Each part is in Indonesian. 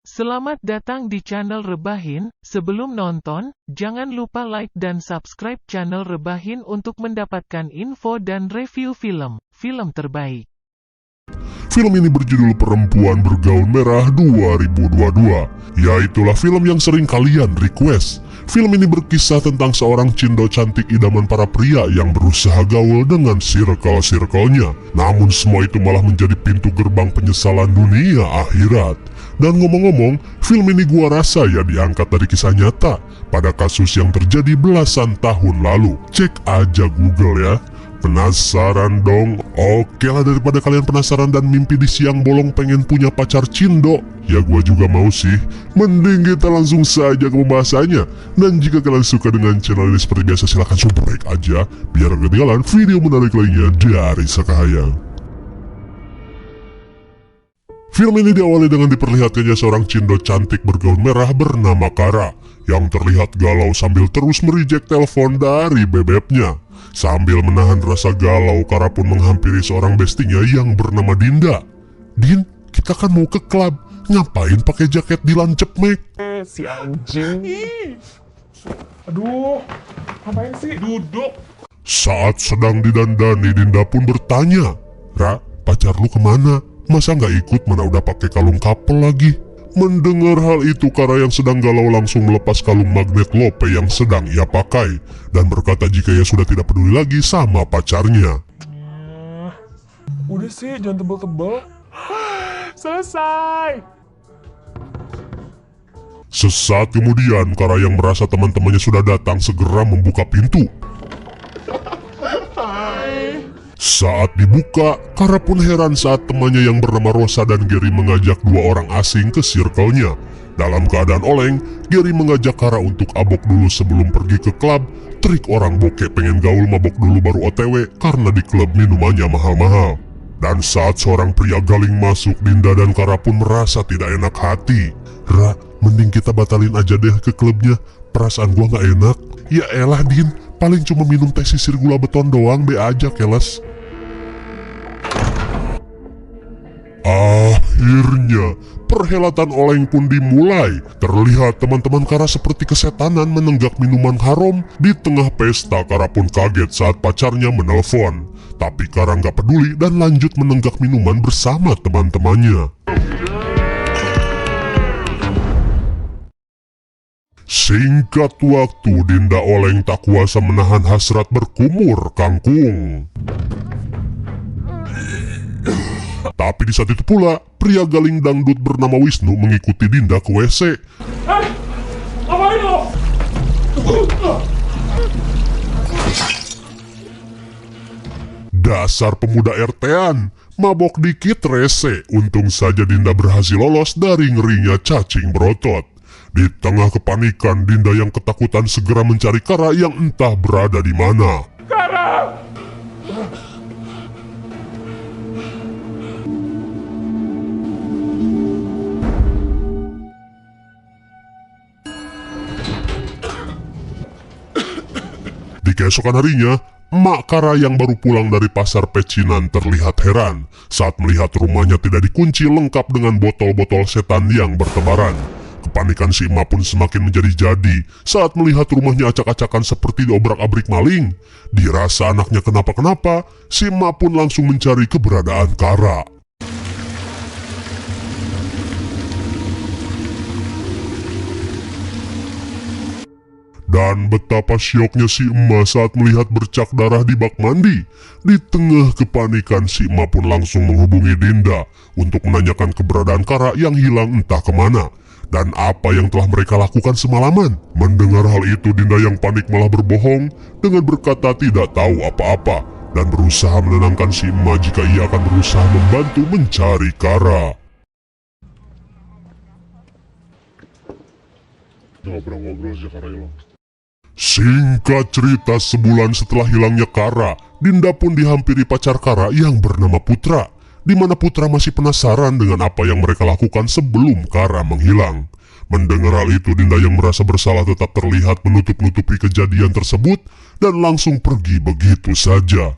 Selamat datang di channel Rebahin. Sebelum nonton, jangan lupa like dan subscribe channel Rebahin untuk mendapatkan info dan review film terbaik. Film ini berjudul Perempuan Bergaun Merah 2022. Yaitulah film yang sering kalian request. Film ini berkisah tentang seorang cindo cantik idaman para pria yang berusaha gaul dengan circle-circle-nya. Namun semua itu malah menjadi pintu gerbang penyesalan dunia akhirat. Dan ngomong-ngomong, film ini gua rasa ya diangkat dari kisah nyata pada kasus yang terjadi belasan tahun lalu. Cek aja Google ya. Penasaran dong? Oke lah, daripada kalian penasaran dan mimpi di siang bolong pengen punya pacar cindo, ya gua juga mau sih. Mending kita langsung saja ke pembahasannya. Dan jika kalian suka dengan channel ini seperti biasa, silahkan subscribe aja biar gak ketinggalan video menarik lainnya dari Sakahayang. Film ini diawali dengan diperlihatkannya seorang cindo cantik bergaun merah bernama Kara yang terlihat galau sambil terus mereject telepon dari bebeknya. Sambil menahan rasa galau, Kara pun menghampiri seorang bestinya yang bernama Dinda. "Din, kita kan mau ke klub, ngapain pakai jaket dilancep, Mek?" Si anjing. Aduh, ngapain sih? Duduk. Saat sedang didandani, Dinda pun bertanya, "Ra, pacar lu kemana? Masa nggak ikut, mana udah pakai kalung couple lagi?" Mendengar hal itu, Kara yang sedang galau langsung melepas kalung magnet Lope yang sedang ia pakai dan berkata jika ia sudah tidak peduli lagi sama pacarnya. Udah sih, jangan tebel-tebel. Selesai. Sesaat kemudian, Kara yang merasa teman-temannya sudah datang segera membuka pintu. Saat dibuka, Kara pun heran saat temannya yang bernama Rosa dan Gary mengajak dua orang asing ke circle-nya. Dalam keadaan oleng, Gary mengajak Kara untuk abok dulu sebelum pergi ke klub. Trik orang bokeh pengen gaul mabok dulu baru OTW karena di klub minumannya mahal-mahal. Dan saat seorang pria galing masuk, Dinda dan Kara pun merasa tidak enak hati. "Ra, mending kita batalin aja deh ke klubnya, perasaan gua gak enak." "Ya elah Din, paling cuma minum teh sisir gula beton doang, be aja keles." Akhirnya, perhelatan oleng pun dimulai. Terlihat teman-teman Kara seperti kesetanan menenggak minuman haram. Di tengah pesta, Kara pun kaget saat pacarnya menelpon. Tapi Kara nggak peduli dan lanjut menenggak minuman bersama teman-temannya. Singkat waktu, Dinda oleng tak kuasa menahan hasrat berkumur kangkung. Tapi di saat itu pula, pria galing dangdut bernama Wisnu mengikuti Dinda ke WC. Ngapain lo? Dasar pemuda RT-an, mabok dikit rese. Untung saja Dinda berhasil lolos dari ngerinya cacing berotot. Di tengah kepanikan, Dinda yang ketakutan segera mencari Kara yang entah berada di mana. Kara! Di keesokan harinya, emak Kara yang baru pulang dari pasar pecinan terlihat heran saat melihat rumahnya tidak dikunci lengkap dengan botol-botol setan yang bertebaran. Kepanikan si emak pun semakin menjadi-jadi saat melihat rumahnya acak-acakan seperti diobrak-abrik maling. Dirasa anaknya kenapa-kenapa, si emak pun langsung mencari keberadaan Kara. Dan betapa syoknya si emak saat melihat bercak darah di bak mandi. Di tengah kepanikan, si emak pun langsung menghubungi Dinda untuk menanyakan keberadaan Kara yang hilang entah kemana dan apa yang telah mereka lakukan semalaman. Mendengar hal itu, Dinda yang panik malah berbohong dengan berkata tidak tahu apa-apa dan berusaha menenangkan si emak jika ia akan berusaha membantu mencari Kara. Ngobrol-ngobrol aja Kara hilang. Singkat cerita, sebulan setelah hilangnya Kara, Dinda pun dihampiri pacar Kara yang bernama Putra, di mana Putra masih penasaran dengan apa yang mereka lakukan sebelum Kara menghilang. Mendengar hal itu, Dinda yang merasa bersalah tetap terlihat menutup-nutupi kejadian tersebut dan langsung pergi begitu saja.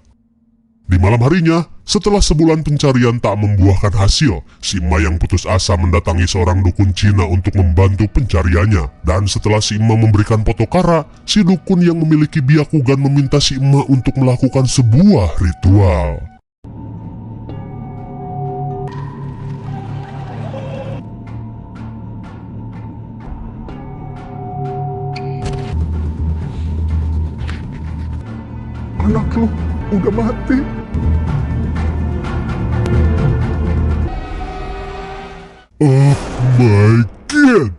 Di malam harinya, setelah sebulan pencarian tak membuahkan hasil, si emak yang putus asa mendatangi seorang dukun Cina untuk membantu pencariannya. Dan setelah si emak memberikan foto Kara, si dukun yang memiliki Byakugan meminta si emak untuk melakukan sebuah ritual. Anak lu udah mati. Oh my god,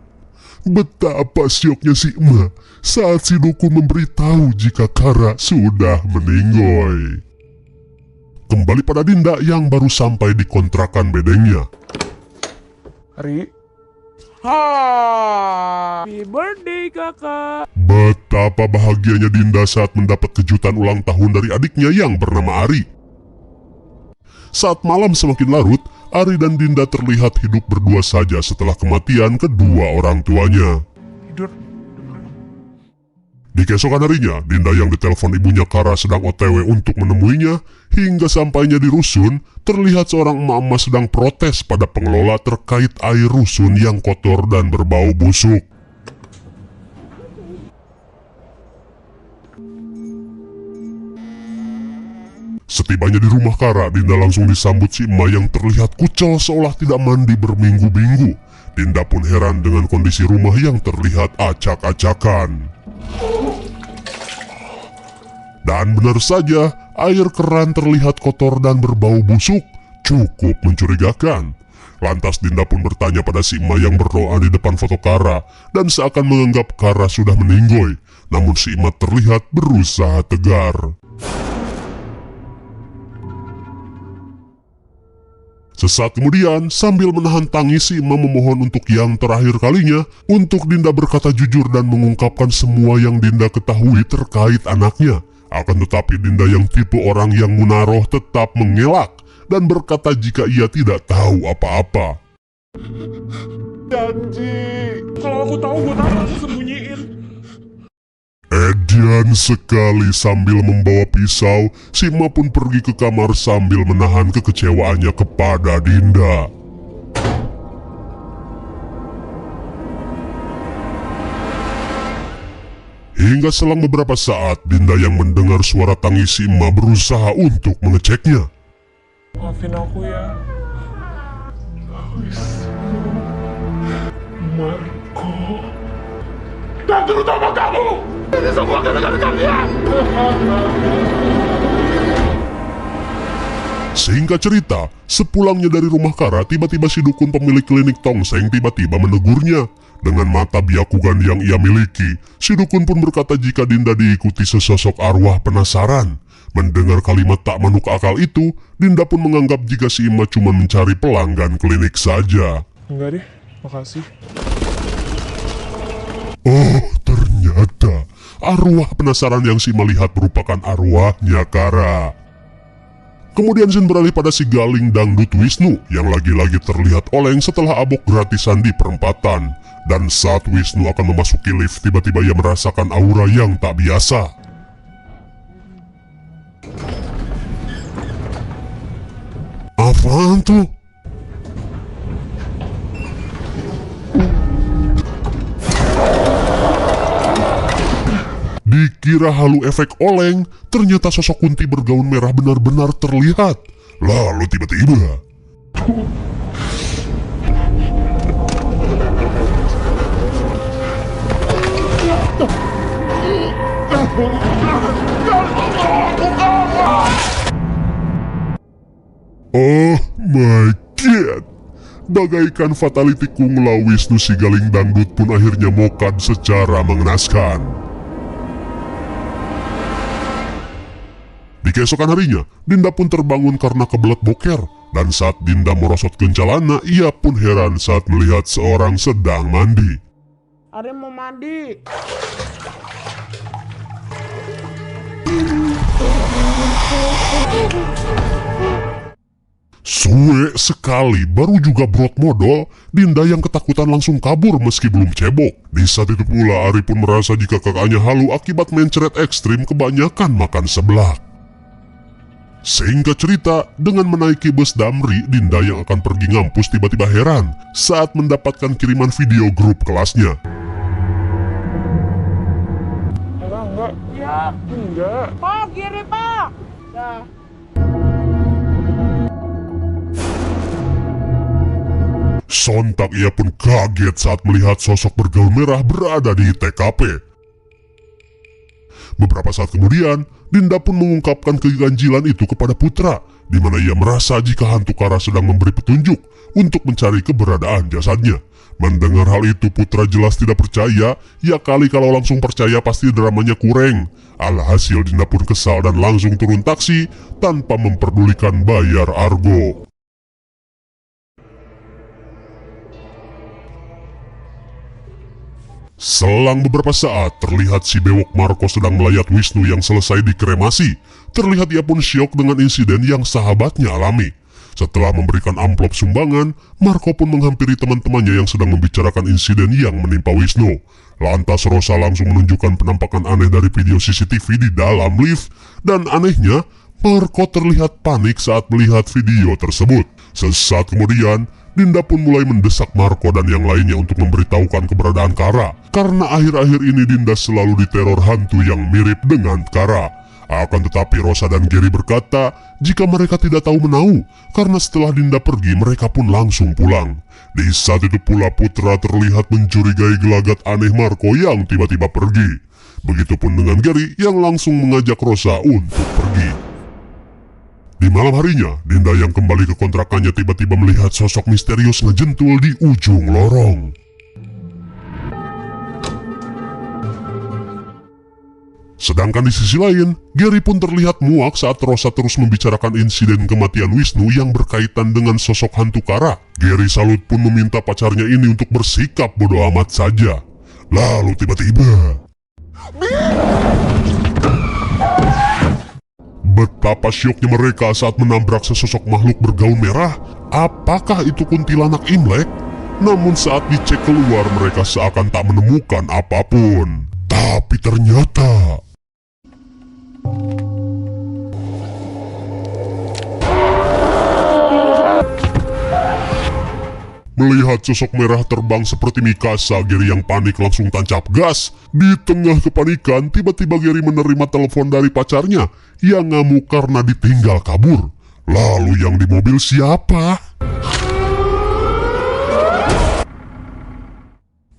betapa syoknya si emak saat si dukun memberitahu jika Kara sudah meninggoy. Kembali pada Dinda yang baru sampai di kontrakan bedengnya. Ri. Happy birthday kakak. Betapa bahagianya Dinda saat mendapat kejutan ulang tahun dari adiknya yang bernama Ari. Saat malam semakin larut, Ari dan Dinda terlihat hidup berdua saja setelah kematian kedua orang tuanya. Tidur. Di keesokan harinya, Dinda yang ditelepon ibunya Kara sedang OTW untuk menemuinya. Hingga sampainya di rusun, terlihat seorang emak-emak sedang protes pada pengelola terkait air rusun yang kotor dan berbau busuk. Setibanya di rumah Kara, Dinda langsung disambut si emak yang terlihat kucel seolah tidak mandi berminggu-minggu. Dinda pun heran dengan kondisi rumah yang terlihat acak-acakan. Dan benar saja, air keran terlihat kotor dan berbau busuk, cukup mencurigakan. Lantas Dinda pun bertanya pada si emak yang berdoa di depan foto Kara, dan seakan menganggap Kara sudah meninggoy. Namun si emak terlihat berusaha tegar. Sesaat kemudian, sambil menahan tangis, si emak memohon untuk yang terakhir kalinya untuk Dinda berkata jujur dan mengungkapkan semua yang Dinda ketahui terkait anaknya. Akan tetapi Dinda yang tipe orang yang munaroh tetap mengelak dan berkata jika ia tidak tahu apa-apa. Janji. Kalau aku tahu, gue tahu aku sembunyiin. Edian sekali sambil membawa pisau, si emak pun pergi ke kamar sambil menahan kekecewaannya kepada Dinda. Hingga selang beberapa saat, Dinda yang mendengar suara tangis si emak berusaha untuk mengeceknya. Maafin aku ya. Marco. Dan terutama kamu. Ini semua gara-gara kalian. Singkat cerita, sepulangnya dari rumah Kara, tiba-tiba si dukun pemilik klinik tongseng tiba-tiba menegurnya. Dengan mata Byakugan yang ia miliki, si dukun pun berkata jika Dinda diikuti sesosok arwah penasaran. Mendengar kalimat tak manuk akal itu, Dinda pun menganggap jika si emak cuma mencari pelanggan klinik saja. Enggak deh, makasih. Oh, ternyata arwah penasaran yang si emak lihat merupakan arwahnya Kara. Kemudian Zin beralih pada si Galing Dangdut Wisnu yang lagi-lagi terlihat oleng setelah abok gratisan di perempatan. Dan saat Wisnu akan memasuki lift, tiba-tiba ia merasakan aura yang tak biasa. Apaan tuh? Dikira halu efek oleng, ternyata sosok Kunti bergaun merah benar-benar terlihat. Lalu tiba-tiba... Oh my god! Bagaikan fatality Kung Lao Wisnu, si Galing Dangdut pun akhirnya mokad secara mengenaskan. Di keesokan harinya, Dinda pun terbangun karena kebelet boker. Dan saat Dinda merosot ke celana, ia pun heran saat melihat seorang sedang mandi. Ada yang mau mandi. Suwe sekali, baru juga brot modal, Dinda yang ketakutan langsung kabur meski belum cebok. Di saat itu pula Ari pun merasa jika kakaknya halu akibat mencret ekstrim kebanyakan makan seblak. Singkat cerita, dengan menaiki bus Damri, Dinda yang akan pergi ngampus tiba-tiba heran saat mendapatkan kiriman video grup kelasnya. Enggak. Ya, enggak. Pak, kiri pak. Nah. Sontak ia pun kaget saat melihat sosok bergaun merah berada di TKP. Beberapa saat kemudian, Dinda pun mengungkapkan keganjilan itu kepada Putra, di mana ia merasa jika hantu Kara sedang memberi petunjuk untuk mencari keberadaan jasadnya. Mendengar hal itu, Putra jelas tidak percaya. Ya kali kalau langsung percaya pasti dramanya kurang. Alhasil Dinda pun kesal dan langsung turun taksi tanpa memperdulikan bayar argo. Selang beberapa saat, terlihat si bewok Marco sedang melayat Wisnu yang selesai dikremasi. Terlihat ia pun syok dengan insiden yang sahabatnya alami. Setelah memberikan amplop sumbangan, Marco pun menghampiri teman-temannya yang sedang membicarakan insiden yang menimpa Wisnu. Lantas Rosa langsung menunjukkan penampakan aneh dari video CCTV di dalam lift. Dan anehnya, Marco terlihat panik saat melihat video tersebut. Sesaat kemudian, Dinda pun mulai mendesak Marco dan yang lainnya untuk memberitahukan keberadaan Kara. Karena akhir-akhir ini Dinda selalu diteror hantu yang mirip dengan Kara. Akan tetapi Rosa dan Gary berkata jika mereka tidak tahu menau, karena setelah Dinda pergi mereka pun langsung pulang. Di saat itu pula Putra terlihat mencurigai gelagat aneh Marco yang tiba-tiba pergi. Begitupun dengan Gary yang langsung mengajak Rosa untuk pergi. Di malam harinya, Dinda yang kembali ke kontrakannya tiba-tiba melihat sosok misterius ngejentul di ujung lorong. Sedangkan di sisi lain, Gary pun terlihat muak saat Rosa terus membicarakan insiden kematian Wisnu yang berkaitan dengan sosok hantu Kara. Gary salut pun meminta pacarnya ini untuk bersikap bodoh amat saja. Lalu tiba-tiba... Betapa syoknya mereka saat menabrak sesosok makhluk bergaun merah. Apakah itu kuntilanak Imlek? Namun saat dicek keluar mereka seakan tak menemukan apapun. Tapi ternyata... Melihat sosok merah terbang seperti Mikasa, Gary yang panik langsung tancap gas. Di tengah kepanikan, tiba-tiba Gary menerima telepon dari pacarnya yang ngamuk karena ditinggal kabur. Lalu yang di mobil siapa?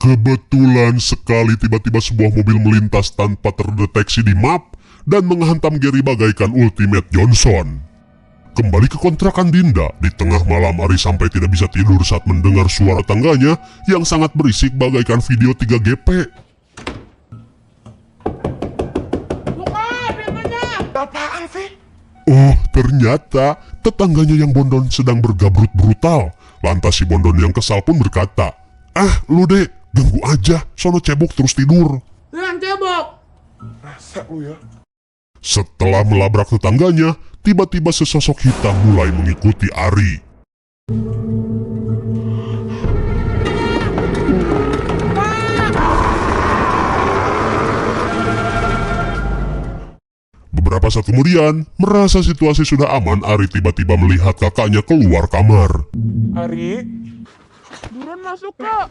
Kebetulan sekali tiba-tiba sebuah mobil melintas tanpa terdeteksi di map dan menghantam Gary bagaikan Ultimate Johnson. Kembali ke kontrakan Dinda, di tengah malam Ari sampai tidak bisa tidur saat mendengar suara tangganya yang sangat berisik bagaikan video 3GP. Buka pintunya. Apaan sih? Oh, ternyata tetangganya yang Bondon sedang bergabrut brutal. Lantas si Bondon yang kesal pun berkata, "Ah, lu dek, ganggu aja, sono cebok terus tidur." Yang cebok. Rasa lu ya. Setelah melabrak tetangganya, tiba-tiba sesosok hitam mulai mengikuti Ari. Beberapa saat kemudian, merasa situasi sudah aman, Ari tiba-tiba melihat kakaknya keluar kamar. Ari, buruan masuk kak.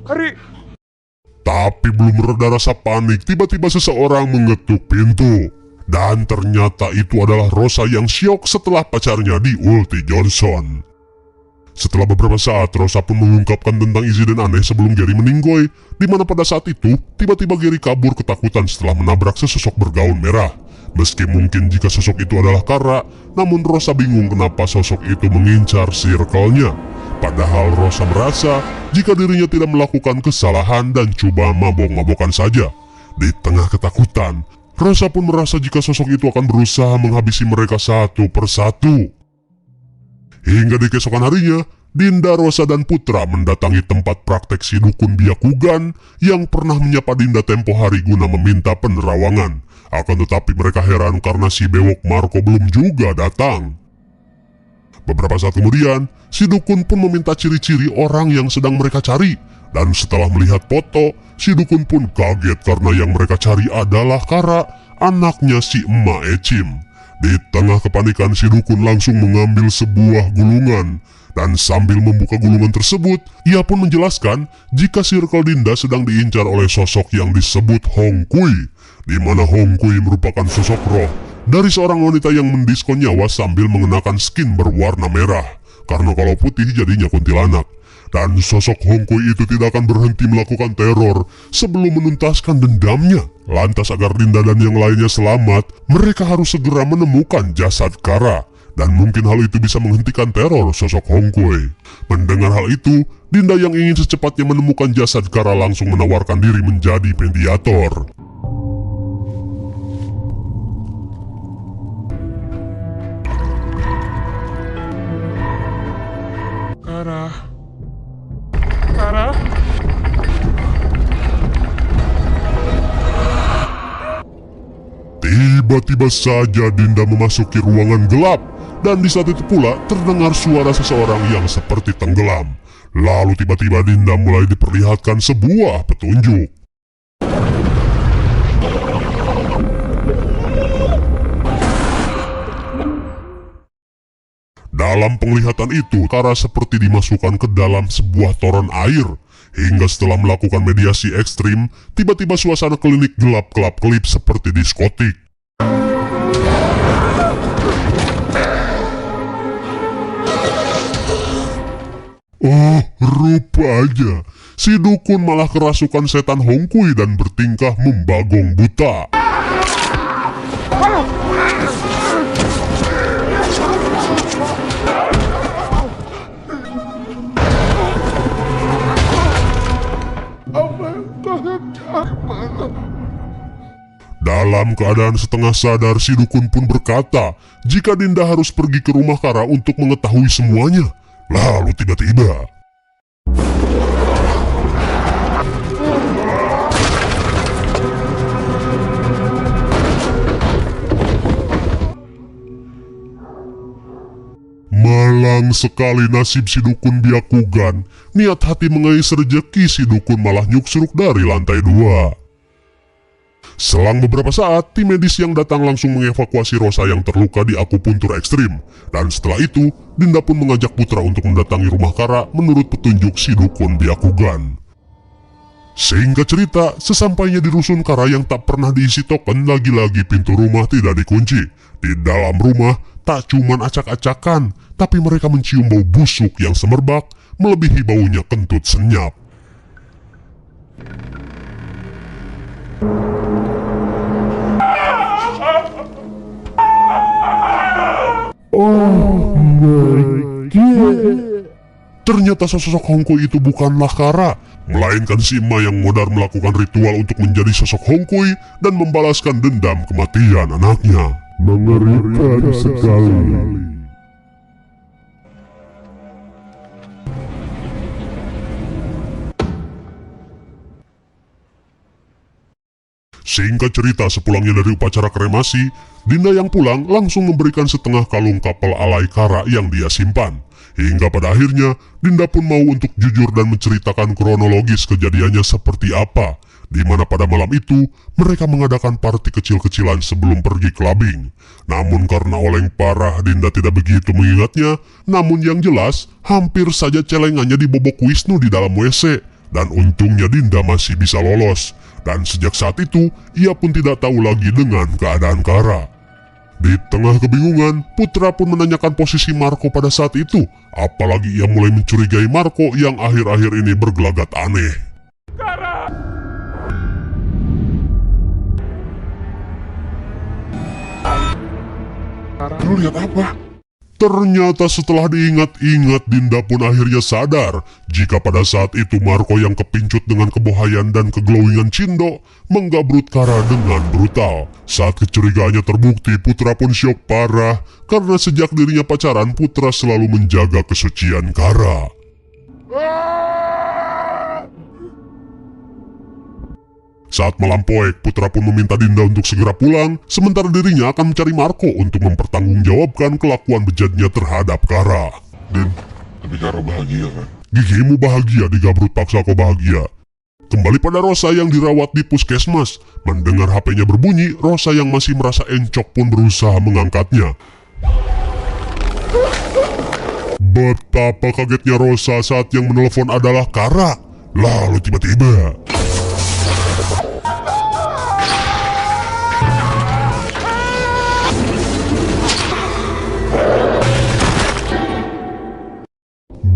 Ari. Tapi belum reda rasa panik, tiba-tiba seseorang mengetuk pintu. Dan ternyata itu adalah Rosa yang syok setelah pacarnya di Ulti Johnson. Setelah beberapa saat, Rosa pun mengungkapkan tentang insiden aneh sebelum Gary meninggoy, di mana pada saat itu, tiba-tiba Gary kabur ketakutan setelah menabrak sesosok bergaun merah. Meski mungkin jika sosok itu adalah Kara, namun Rosa bingung kenapa sosok itu mengincar circle-nya. Padahal Rosa merasa jika dirinya tidak melakukan kesalahan dan coba mabok-mabokan saja. Di tengah ketakutan, Rosa pun merasa jika sosok itu akan berusaha menghabisi mereka satu persatu. Hingga di keesokan harinya, Dinda, Rosa, dan Putra mendatangi tempat praktek si dukun Byakugan yang pernah menyapa Dinda tempo hari guna meminta penerawangan. Akan tetapi mereka heran karena si bewok Marco belum juga datang. Beberapa saat kemudian, si dukun pun meminta ciri-ciri orang yang sedang mereka cari. Dan setelah melihat foto, si dukun pun kaget karena yang mereka cari adalah Kara, anaknya si emak Ecim. Di tengah kepanikan, si dukun langsung mengambil sebuah gulungan. Dan sambil membuka gulungan tersebut, ia pun menjelaskan jika Circle Dinda sedang diincar oleh sosok yang disebut Hong Kui, di mana Hong Kui merupakan sosok roh dari seorang wanita yang mendiskon nyawa sambil mengenakan skin berwarna merah. Karena kalau putih jadinya kuntilanak. Dan sosok Hong Kui itu tidak akan berhenti melakukan teror sebelum menuntaskan dendamnya. Lantas agar Dinda dan yang lainnya selamat, mereka harus segera menemukan jasad Kara. Dan mungkin hal itu bisa menghentikan teror sosok Hong Kui. Mendengar hal itu, Dinda yang ingin secepatnya menemukan jasad Kara langsung menawarkan diri menjadi mediator. Kara. Tiba-tiba saja Dinda memasuki ruangan gelap. Dan di saat itu pula terdengar suara seseorang yang seperti tenggelam. Lalu tiba-tiba Dinda mulai diperlihatkan sebuah petunjuk. Dalam penglihatan itu, Kara seperti dimasukkan ke dalam sebuah toren air. Hingga setelah melakukan mediasi ekstrim, tiba-tiba suasana klinik gelap-kelap-kelip seperti diskotik. Oh, rupanya si dukun malah kerasukan setan Hong Kui dan bertingkah membagong buta. Dalam keadaan setengah sadar, si dukun pun berkata jika Dinda harus pergi ke rumah Kara untuk mengetahui semuanya. Lalu tiba-tiba malang sekali nasib si dukun Byakugan. Niat hati mengais rejeki, si dukun malah nyuksruk dari lantai 2. Selang beberapa saat, tim medis yang datang langsung mengevakuasi Rosa yang terluka di akupuntur ekstrim. Dan setelah itu, Dinda pun mengajak putra untuk mendatangi rumah Kara menurut petunjuk si dukun Byakugan. Singkat cerita, sesampainya di rusun Kara yang tak pernah diisi token, lagi-lagi pintu rumah tidak dikunci. Di dalam rumah, tak cuman acak-acakan, tapi mereka mencium bau busuk yang semerbak, melebihi baunya kentut senyap. Oh my god. Ternyata sosok Hong Kui itu bukanlah Kara, melainkan si Ima yang modar melakukan ritual untuk menjadi sosok Hong Kui dan membalaskan dendam kematian anaknya. Mengerikan sekali. Singkat cerita, sepulangnya dari upacara kremasi, Dinda yang pulang langsung memberikan setengah kalung kapal alai Kara yang dia simpan. Hingga pada akhirnya, Dinda pun mau untuk jujur dan menceritakan kronologis kejadiannya seperti apa. Di mana pada malam itu, mereka mengadakan party kecil-kecilan sebelum pergi clubbing. Namun karena oleng parah, Dinda tidak begitu mengingatnya. Namun yang jelas, hampir saja celengannya dibobok Wisnu di dalam WC. Dan untungnya Dinda masih bisa lolos. Dan sejak saat itu, ia pun tidak tahu lagi dengan keadaan Kara. Di tengah kebingungan, Putra pun menanyakan posisi Marco pada saat itu. Apalagi ia mulai mencurigai Marco yang akhir-akhir ini bergelagat aneh. Kara! Lu lihat apa? Ternyata setelah diingat-ingat, Dinda pun akhirnya sadar jika pada saat itu Marco yang kepincut dengan kebohayan dan keglowingan Cindo menggabrut Kara dengan brutal. Saat kecurigaannya terbukti, Putra pun syok parah karena sejak dirinya pacaran, Putra selalu menjaga kesucian Kara. Saat malam poek, Putra pun meminta Dinda untuk segera pulang, sementara dirinya akan mencari Marco untuk mempertanggungjawabkan kelakuan bejatnya terhadap Kara. Din, tapi Kara bahagia kan? Gigimu bahagia digabrut paksa kau bahagia. Kembali pada Rosa yang dirawat di puskesmas. Mendengar HP-nya berbunyi, Rosa yang masih merasa encok pun berusaha mengangkatnya. Betapa kagetnya Rosa saat yang menelpon adalah Kara. Lalu tiba-tiba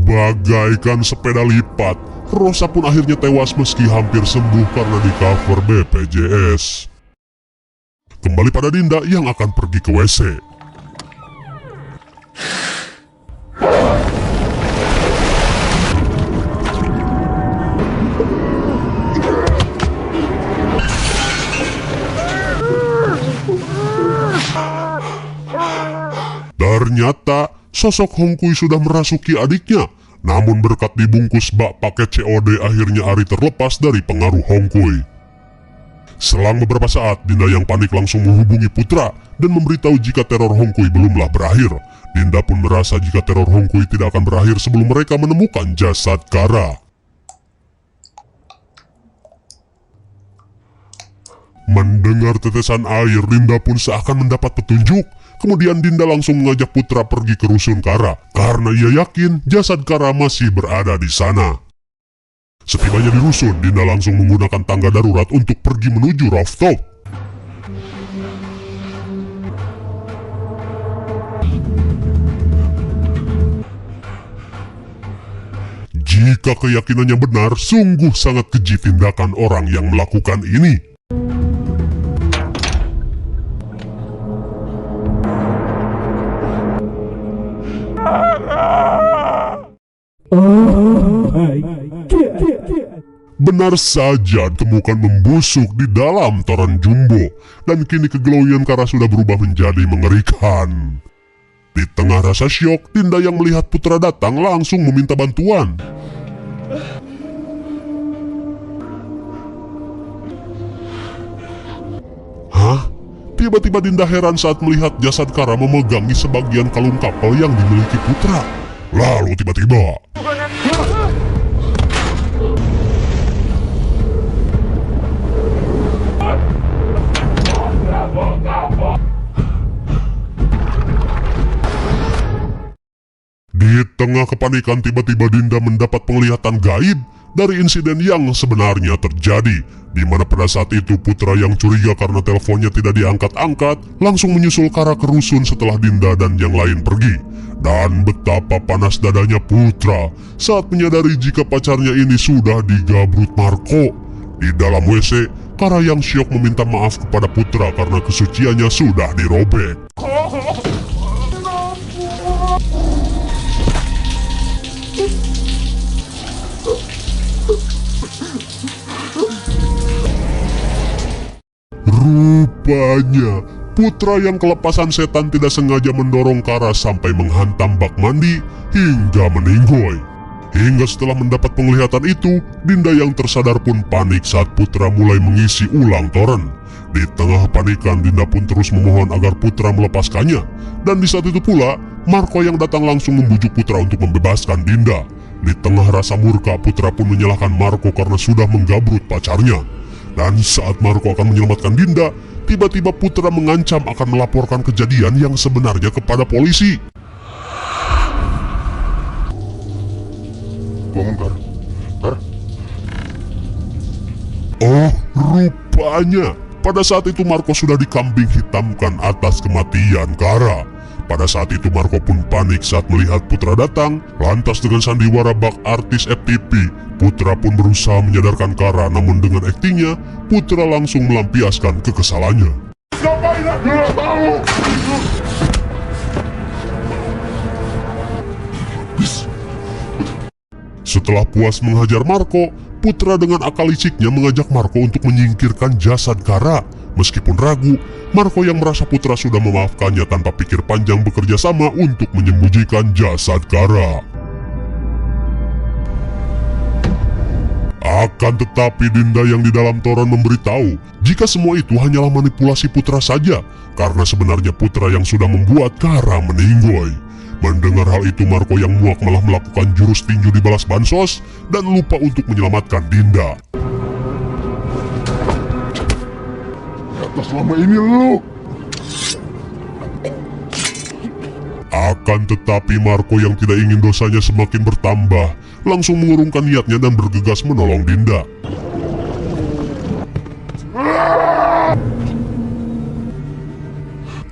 bagaikan sepeda lipat, Rosa pun akhirnya tewas meski hampir sembuh karena di cover BPJS. Kembali pada Dinda yang akan pergi ke WC. Ternyata sosok Hongkui sudah merasuki adiknya. Namun berkat dibungkus bak paket COD, akhirnya Ari terlepas dari pengaruh Hongkui. Selang beberapa saat, Dinda yang panik langsung menghubungi Putra dan memberitahu jika teror Hongkui belumlah berakhir. Dinda pun merasa jika teror Hongkui tidak akan berakhir sebelum mereka menemukan jasad Kara. Mendengar tetesan air, Dinda pun seakan mendapat petunjuk. Kemudian Dinda langsung mengajak Putra pergi ke rusun Kara, karena ia yakin jasad Kara masih berada di sana. Setibanya di rusun, Dinda langsung menggunakan tangga darurat untuk pergi menuju rooftop. Jika keyakinannya benar, sungguh sangat keji tindakan orang yang melakukan ini. Benar saja, ditemukan membusuk di dalam toren jumbo, dan kini keglowingan Kara sudah berubah menjadi mengerikan. Di tengah rasa syok, Dinda yang melihat Putra datang langsung meminta bantuan. Hah? Tiba-tiba Dinda heran saat melihat jasad Kara memegangi sebagian kalung kapal yang dimiliki Putra. Lalu tiba-tiba di tengah kepanikan, tiba-tiba Dinda mendapat penglihatan gaib dari insiden yang sebenarnya terjadi, di mana pada saat itu Putra yang curiga karena teleponnya tidak diangkat-angkat langsung menyusul Kara ke rusun setelah Dinda dan yang lain pergi. Dan betapa panas dadanya Putra saat menyadari jika pacarnya ini sudah digabrut Marco. Di dalam WC, Kara yang syok meminta maaf kepada Putra karena kesuciannya sudah dirobek. Rupanya Putra yang kelepasan setan tidak sengaja mendorong Kara sampai menghantam bak mandi hingga meninggoy. Hingga setelah mendapat penglihatan itu, Dinda yang tersadar pun panik saat Putra mulai mengisi ulang toren. Di tengah panikan, Dinda pun terus memohon agar Putra melepaskannya. Dan di saat itu pula, Marco yang datang langsung membujuk Putra untuk membebaskan Dinda. Di tengah rasa murka, Putra pun menyalahkan Marco karena sudah menggabrut pacarnya. Dan saat Marco akan menyelamatkan Dinda, tiba-tiba Putra mengancam akan melaporkan kejadian yang sebenarnya kepada polisi. Bangun, Kar. Kar. Oh, rupanya pada saat itu Marco sudah dikambing hitamkan atas kematian Kara. Pada saat itu Marco pun panik saat melihat Putra datang. Lantas dengan sandiwara bak artis FTP, Putra pun berusaha menyadarkan Kara, namun dengan aktingnya, Putra langsung melampiaskan kekesalannya. Ngapain aku nggak tahu? Setelah puas menghajar Marco, Putra dengan akal liciknya mengajak Marco untuk menyingkirkan jasad Kara. Meskipun ragu, Marco yang merasa Putra sudah memaafkannya tanpa pikir panjang bekerja sama untuk menyembunyikan jasad Kara. Akan tetapi Dinda yang di dalam toren memberitahu jika semua itu hanyalah manipulasi Putra saja, karena sebenarnya Putra yang sudah membuat Kara meninggoy. Mendengar hal itu, Marco yang muak malah melakukan jurus tinju dibalas bansos dan lupa untuk menyelamatkan Dinda. Kata selama ini lu. Akan tetapi Marco yang tidak ingin dosanya semakin bertambah, langsung mengurungkan niatnya dan bergegas menolong Dinda.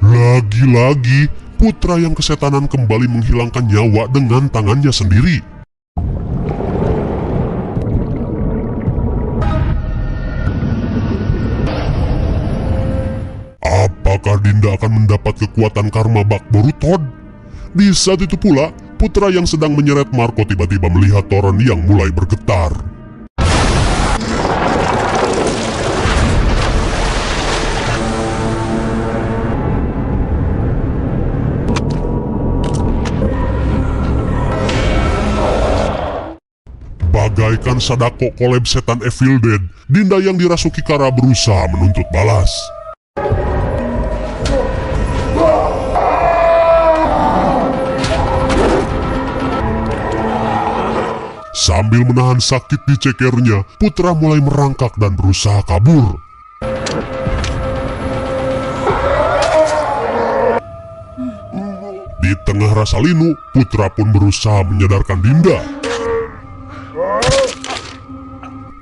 Lagi-lagi, putra yang kesetanan kembali menghilangkan nyawa dengan tangannya sendiri. Apakah Dinda akan mendapat kekuatan karma bak Boruto? Di saat itu pula, putra yang sedang menyeret Marco tiba-tiba melihat Toron yang mulai bergetar. Bagaikan Sadako collab setan Evil Dead, Dinda yang dirasuki Kara berusaha menuntut balas. Sambil menahan sakit di cekernya, putra mulai merangkak dan berusaha kabur. Di tengah rasa linu, putra pun berusaha menyadarkan Dinda.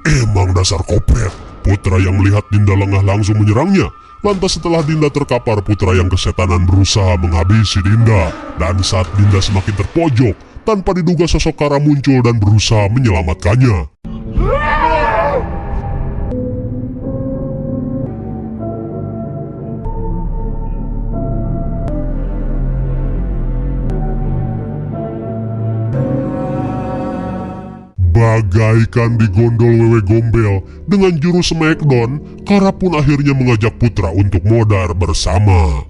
Emang dasar kopret, putra yang melihat Dinda lengah langsung menyerangnya. Lantas setelah Dinda terkapar, putra yang kesetanan berusaha menghabisi Dinda. Dan saat Dinda semakin terpojok, tanpa diduga sosok Kara muncul dan berusaha menyelamatkannya. Bagaikan digondol wewe gombel dengan jurus Smackdown, Kara pun akhirnya mengajak putra untuk modar bersama.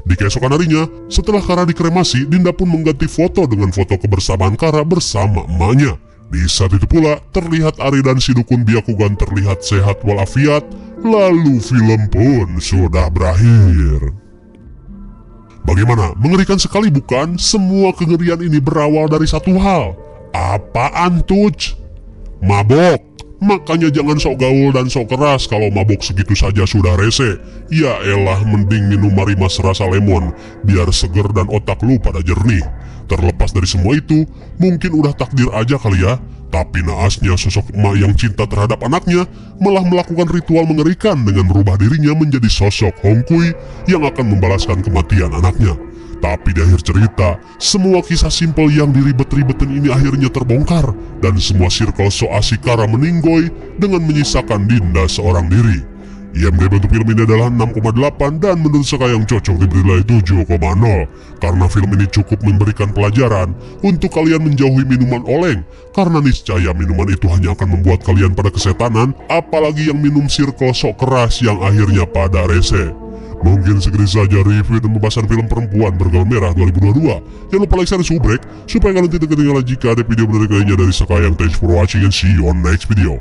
Di keesokan harinya, setelah Kara dikremasi, Dinda pun mengganti foto dengan foto kebersamaan Kara bersama emaknya. Di saat itu pula, terlihat Ari dan si dukun Byakugan terlihat sehat walafiat, lalu film pun sudah berakhir. Bagaimana? Mengerikan sekali bukan? Semua kengerian ini berawal dari satu hal. Apaan tuh? Mabok. Makanya jangan sok gaul dan sok keras kalau mabok segitu saja sudah rese. Ya elah, mending minum Marimas rasa lemon, biar seger dan otak lu pada jernih. Terlepas dari semua itu, mungkin udah takdir aja kali ya. Tapi naasnya sosok emak yang cinta terhadap anaknya malah melakukan ritual mengerikan dengan merubah dirinya menjadi sosok Hongkui yang akan membalaskan kematian anaknya. Tapi di akhir cerita, semua kisah simpel yang diribet-ribetin ini akhirnya terbongkar dan semua circle so asik Kara meninggoy dengan menyisakan Dinda seorang diri. IMDb untuk film ini adalah 6,8 dan menurut saya yang cocok diberi 7,0 karena film ini cukup memberikan pelajaran untuk kalian menjauhi minuman oleng karena niscaya minuman itu hanya akan membuat kalian pada kesetanan, apalagi yang minum circle sok keras yang akhirnya pada rese. Mungkin segini saja review dan pembahasan film Perempuan Bergaun Merah 2022. Jangan lupa like, share, subrek supaya kalian tidak ketinggalan jika ada video menarik lainnya dari Sekayang. Thanks for watching and see you on next video.